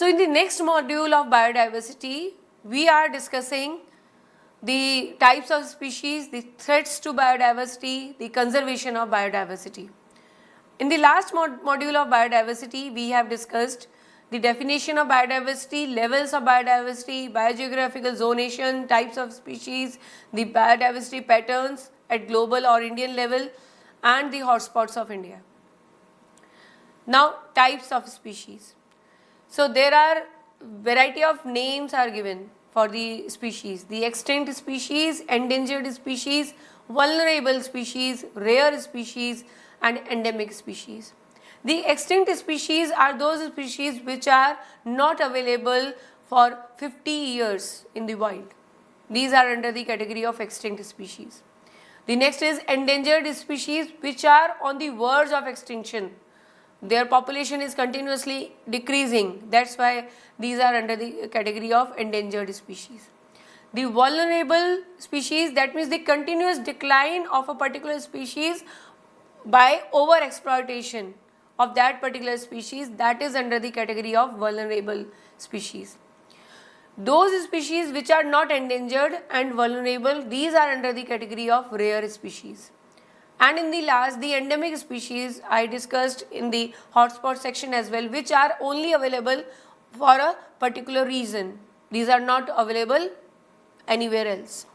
So in the next module of biodiversity, we are discussing the types of species, the threats to biodiversity, the conservation of biodiversity. In the last module of biodiversity, we have discussed the definition of biodiversity, levels of biodiversity, biogeographical zonation, types of species, the biodiversity patterns at global or Indian level, and the hotspots of India. Now, types of species. So there are variety of names are given for the species: the extinct species, endangered species, vulnerable species, rare species, and endemic species. The extinct species are those species which are not available for 50 years in the wild. These are under the category of extinct species. The next is endangered species which are on the verge of extinction. Their population is continuously decreasing. That's why these are under the category of endangered species. The vulnerable species, that means the continuous decline of a particular species by over-exploitation of that particular species, that is under the category of vulnerable species. Those species which are not endangered and vulnerable, these are under the category of rare species. And in the last, the endemic species I discussed in the hotspot section as well, which are only available for a particular region. These are not available anywhere else.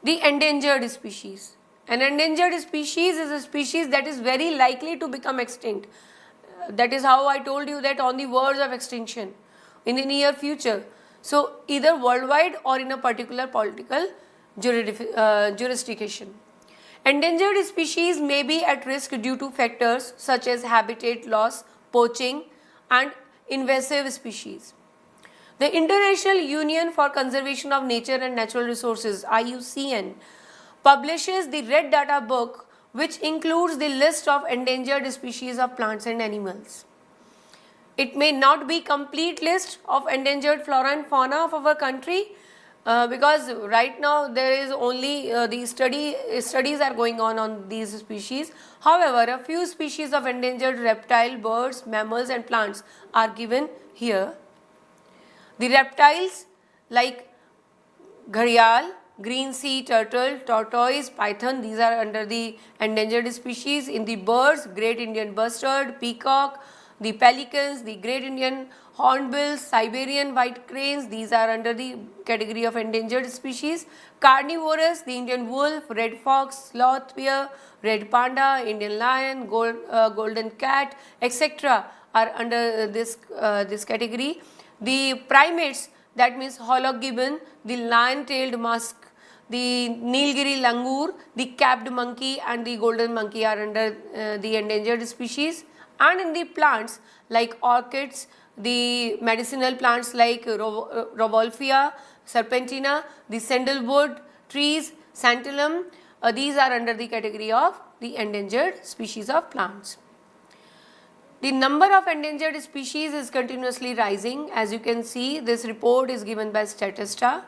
The endangered species. An endangered species is a species that is very likely to become extinct. That is how I told you that on the verge of extinction in the near future. So either worldwide or in a particular political jurisdiction. Endangered species may be at risk due to factors such as habitat loss, poaching, and invasive species. The International Union for Conservation of Nature and Natural Resources, IUCN, publishes the Red Data Book, which includes the list of endangered species of plants and animals. It may not be complete list of endangered flora and fauna of our country, because right now there is only the studies are going on these species. However, a few species of endangered reptile, birds, mammals and plants are given here. The reptiles like gharial, green sea turtle, tortoise, python, these are under the endangered species. In the birds, great Indian bustard, peacock, the pelicans, the great Indian hornbills, Siberian white cranes, these are under the category of endangered species. Carnivorous, the Indian wolf, red fox, sloth bear, red panda, Indian lion, golden cat, etc. are under this category. The primates, that means hollow gibbon, the lion-tailed musk, the Nilgiri langur, the capped monkey and the golden monkey are under the endangered species. And in the plants like orchids, the medicinal plants like Rauvolfia, serpentina, the sandalwood trees, santalum, these are under the category of the endangered species of plants. The number of endangered species is continuously rising. As you can see, this report is given by Statista.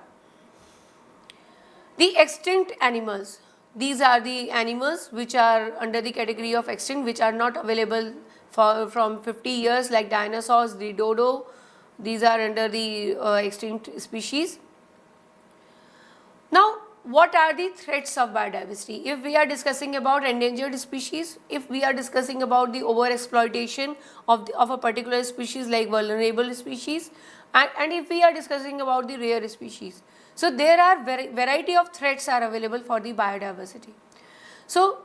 The extinct animals, these are the animals which are under the category of extinct, which are not available from 50 years, like dinosaurs, the dodo, these are under the extinct species. Now, what are the threats of biodiversity? If we are discussing about endangered species, if we are discussing about the overexploitation of a particular species like vulnerable species, and if we are discussing about the rare species. So there are variety of threats are available for the biodiversity. So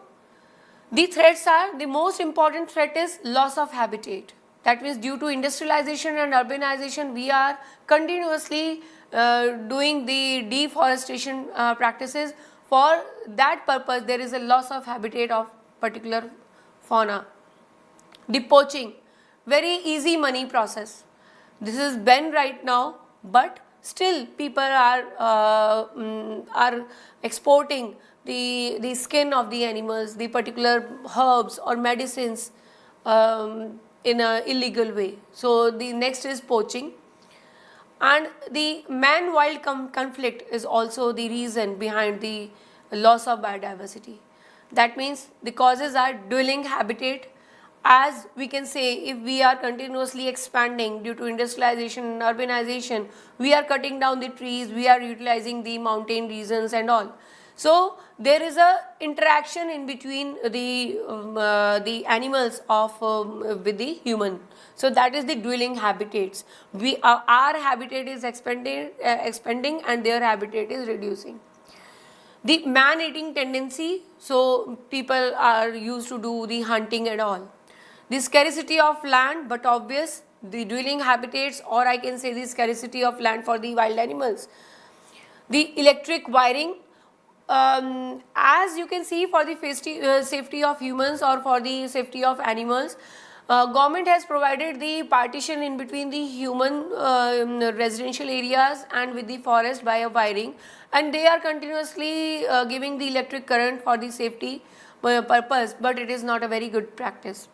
the threats are, the most important threat is loss of habitat. That means due to industrialization and urbanization, we are continuously doing the deforestation practices. For that purpose, there is a loss of habitat of particular fauna. The poaching, very easy money process. This is banned right now, but still people are exporting the skin of the animals, the particular herbs or medicines in an illegal way. So the next is poaching. And the man-wild conflict is also the reason behind the loss of biodiversity. That means the causes are dwelling habitat as we can say, if we are continuously expanding due to industrialization and urbanization, we are cutting down the trees, we are utilizing the mountain regions and all. So there is a interaction in between the animals of with the human. So that is the dwelling habitats. Our habitat is expanding and their habitat is reducing. The man-eating tendency, so people are used to do the hunting and all. The scarcity of land, but obvious, the dwelling habitats, or I can say the scarcity of land for the wild animals. The electric wiring, as you can see, for the safety of humans or for the safety of animals, government has provided the partition in between the human residential areas and with the forest by a wiring, and they are continuously giving the electric current for the safety purpose, but it is not a very good practice,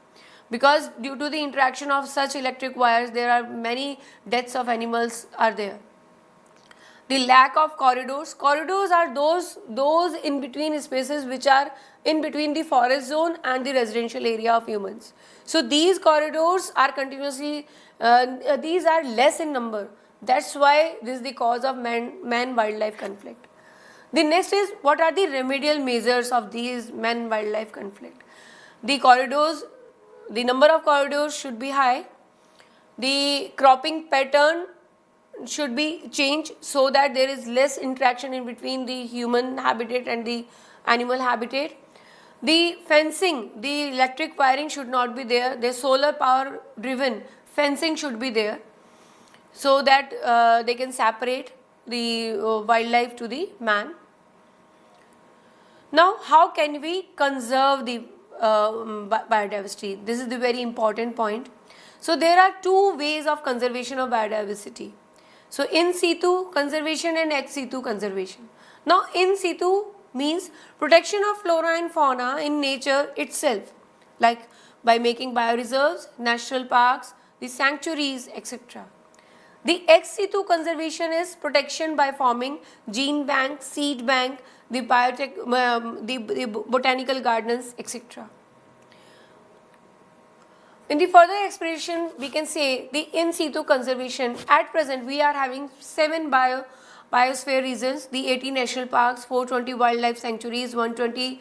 because due to the interaction of such electric wires, there are many deaths of animals are there. The lack of corridors. Corridors are those in between spaces which are in between the forest zone and the residential area of humans. So these corridors are continuously, these are less in number. That's why this is the cause of man-wildlife conflict. The next is, what are the remedial measures of these man-wildlife conflict? The corridors, the number of corridors should be high. The cropping pattern should be changed so that there is less interaction in between the human habitat and the animal habitat. The fencing, the electric wiring should not be there. The solar power driven fencing should be there, so that they can separate the wildlife to the man. Now, how can we conserve the biodiversity? This is the very important point. So there are two ways of conservation of biodiversity. So in situ conservation and ex situ conservation. Now in situ means protection of flora and fauna in nature itself, like by making bioreserves, national parks, the sanctuaries, etc. The ex situ conservation is protection by forming gene bank, seed bank, the the botanical gardens, etc. In the further explanation, we can say the in situ conservation. At present, we are having 7 biosphere regions, the 80 national parks, 420 wildlife sanctuaries, 120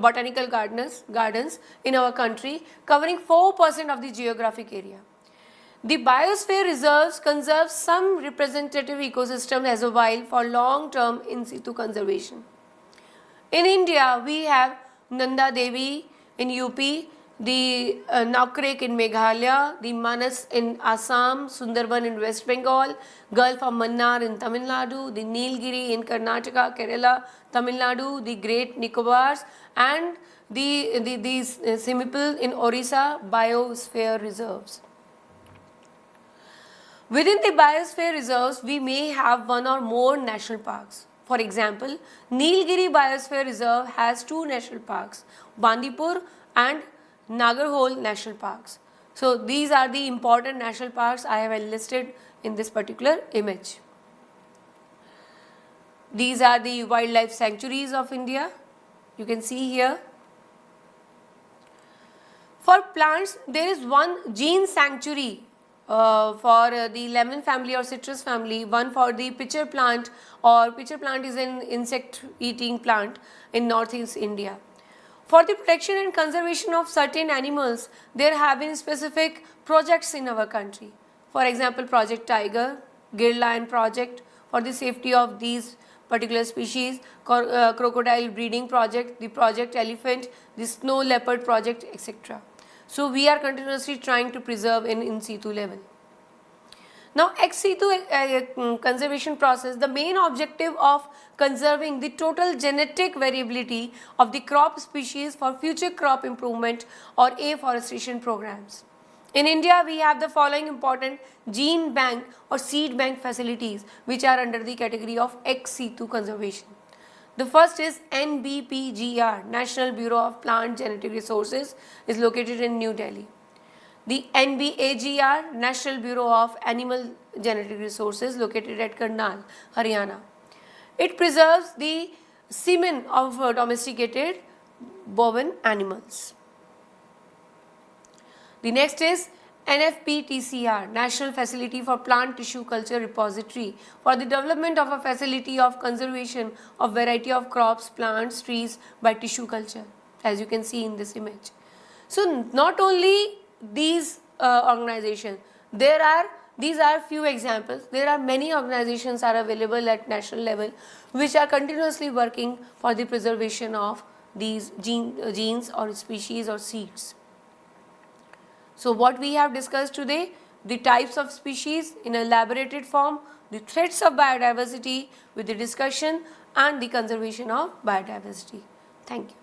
botanical gardens in our country, covering 4% of the geographic area. The biosphere reserves conserve some representative ecosystems as a while for long-term in situ conservation. In India, we have Nanda Devi in UP, the Naukrik in Meghalaya, the Manas in Assam, Sundarban in West Bengal, Gulf of Mannar in Tamil Nadu, the Nilgiri in Karnataka, Kerala, Tamil Nadu, the Great Nicobars, and these Simipal in Orissa biosphere reserves. Within the biosphere reserves, we may have one or more national parks. For example, Nilgiri Biosphere Reserve has 2 national parks, Bandipur and Nagarhole National Parks. So these are the important national parks I have enlisted in this particular image. These are the wildlife sanctuaries of India. You can see here. For plants, there is one gene sanctuary for the lemon family or citrus family, one for the pitcher plant, or pitcher plant is an insect eating plant in northeast India. For the protection and conservation of certain animals, there have been specific projects in our country. For example, Project Tiger, Gill Lion Project for the safety of these particular species, Crocodile Breeding Project, the Project Elephant, the Snow Leopard Project, etc. So we are continuously trying to preserve in situ level. Now, ex situ conservation process, the main objective of conserving the total genetic variability of the crop species for future crop improvement or afforestation programs. In India, we have the following important gene bank or seed bank facilities which are under the category of ex situ conservation. The first is NBPGR, National Bureau of Plant Genetic Resources, is located in New Delhi. The NBAGR, National Bureau of Animal Genetic Resources, located at Karnal, Haryana. It preserves the semen of domesticated bovine animals. The next is NFPTCR, National Facility for Plant Tissue Culture Repository, for the development of a facility of conservation of variety of crops, plants, trees by tissue culture, as you can see in this image. So not only these organizations, these are few examples. There are many organizations are available at national level which are continuously working for the preservation of these genes or species or seeds. So what we have discussed today, the types of species in a elaborated form, the threats of biodiversity with the discussion and the conservation of biodiversity. Thank you.